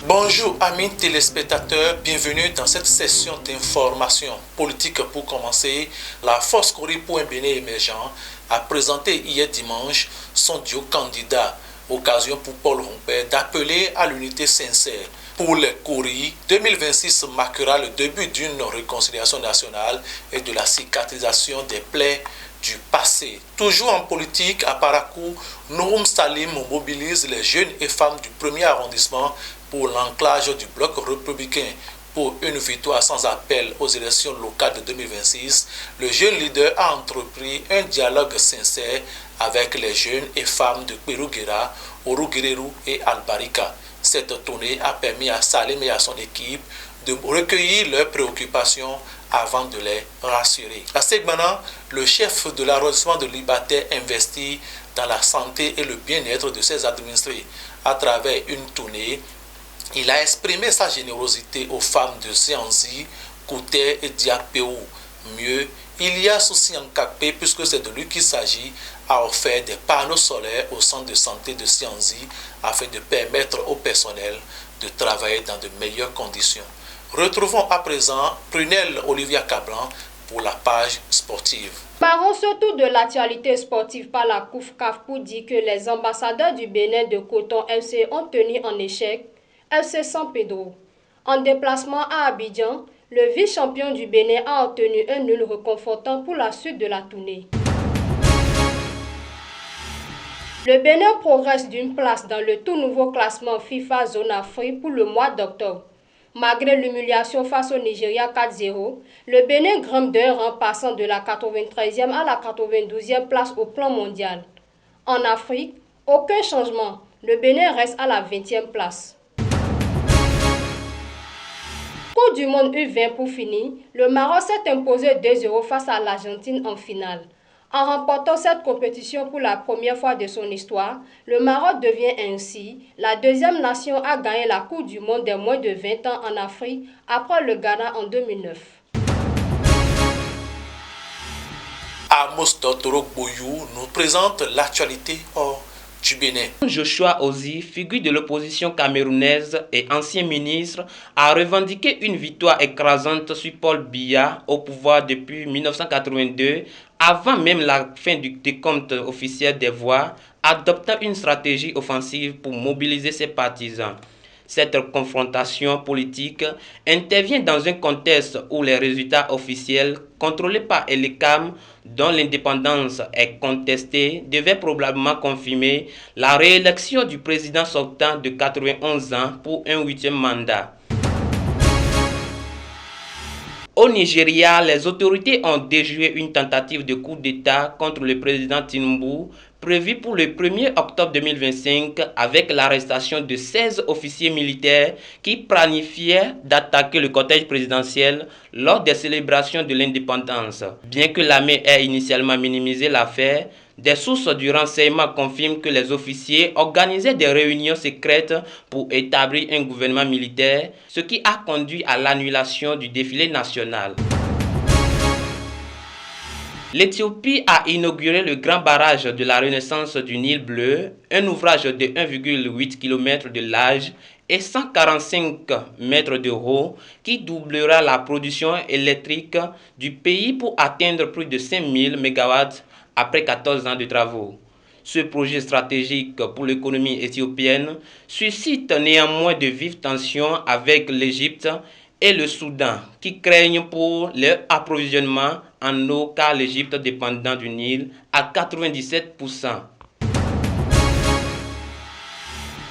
Bonjour amis téléspectateurs, bienvenue dans cette session d'information politique. Pour commencer, la Force Cori pour un Bénin émergent a présenté hier dimanche son duo candidat, occasion pour Paul Rompert d'appeler à l'unité sincère. Pour les Cori, 2026 marquera le début d'une réconciliation nationale et de la cicatrisation des plaies du passé. Toujours en politique, à Parakou, Nouroum Salim mobilise les jeunes et femmes du premier arrondissement pour l'anclage du bloc républicain. Pour une victoire sans appel aux élections locales de 2026, le jeune leader a entrepris un dialogue sincère avec les jeunes et femmes de Peruguera, Oruguereru et Albarika. Cette tournée a permis à Salim et à son équipe de recueillir leurs préoccupations avant de les rassurer. À Segmana, le chef de l'arrondissement de Liberté investit dans la santé et le bien-être de ses administrés. À travers une tournée, il a exprimé sa générosité aux femmes de Sianzi, Kouté et Diapéou. Mieux, il y a Souci Nkakpe, puisque c'est de lui qu'il s'agit, a offert des panneaux solaires au centre de santé de Sianzi afin de permettre au personnel de travailler dans de meilleures conditions. Retrouvons à présent Prunelle Olivia Cablan pour la page sportive. Parlons surtout de l'actualité sportive par la COUF-CAF pour dire que les ambassadeurs du Bénin de Coton FC ont tenu en échec FC San Pedro. En déplacement à Abidjan, le vice-champion du Bénin a obtenu un nul réconfortant pour la suite de la tournée. Le Bénin progresse d'une place dans le tout nouveau classement FIFA Zone Afrique pour le mois d'octobre. Malgré l'humiliation face au Nigeria 4-0, le Bénin grimpe d'un rang passant de la 93e à la 92e place au plan mondial. En Afrique, aucun changement, le Bénin reste à la 20e place. Coupe du monde U20 pour finir, le Maroc s'est imposé 2-0 face à l'Argentine en finale. En remportant cette compétition pour la première fois de son histoire, le Maroc devient ainsi la deuxième nation à gagner la Coupe du monde des moins de 20 ans en Afrique après le Ghana en 2009. Amos Dotoro Boyou nous présente l'actualité hors du Bénin. Joshua Ozi, figure de l'opposition camerounaise et ancien ministre, a revendiqué une victoire écrasante sur Paul Biya au pouvoir depuis 1982, avant même la fin du décompte officiel des voix, adoptant une stratégie offensive pour mobiliser ses partisans. Cette confrontation politique intervient dans un contexte où les résultats officiels, contrôlés par Elecam, dont l'indépendance est contestée, devaient probablement confirmer la réélection du président sortant de 91 ans pour un 8e mandat. Au Nigeria, les autorités ont déjoué une tentative de coup d'État contre le président Tinubu, prévue pour le 1er octobre 2025 avec l'arrestation de 16 officiers militaires qui planifiaient d'attaquer le cortège présidentiel lors des célébrations de l'indépendance. Bien que l'armée ait initialement minimisé l'affaire, des sources du renseignement confirment que les officiers organisaient des réunions secrètes pour établir un gouvernement militaire, ce qui a conduit à l'annulation du défilé national. L'Éthiopie a inauguré le grand barrage de la Renaissance du Nil Bleu, un ouvrage de 1,8 km de large et 145 mètres de haut qui doublera la production électrique du pays pour atteindre plus de 5000 MW après 14 ans de travaux. Ce projet stratégique pour l'économie éthiopienne suscite néanmoins de vives tensions avec l'Égypte et le Soudan, qui craignent pour leur approvisionnement en eau car l'Égypte dépendant du Nil à 97%.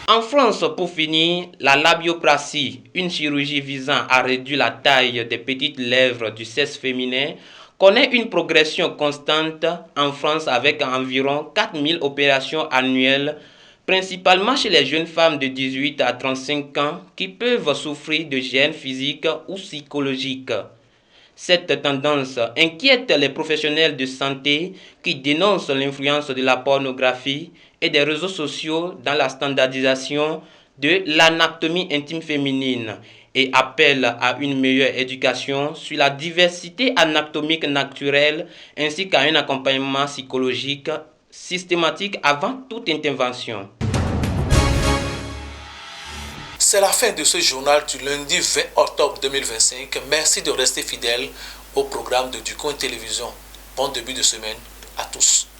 En France, pour finir, la labioplastie, une chirurgie visant à réduire la taille des petites lèvres du sexe féminin, connaît une progression constante en France avec environ 4000 opérations annuelles, principalement chez les jeunes femmes de 18 à 35 ans qui peuvent souffrir de gênes physiques ou psychologiques. Cette tendance inquiète les professionnels de santé qui dénoncent l'influence de la pornographie et des réseaux sociaux dans la standardisation de l'anatomie intime féminine et appellent à une meilleure éducation sur la diversité anatomique naturelle ainsi qu'à un accompagnement psychologique systématique avant toute intervention. C'est la fin de ce journal du lundi 20 octobre 2025. Merci de rester fidèles au programme de Ducoin Télévision. Bon début de semaine à tous.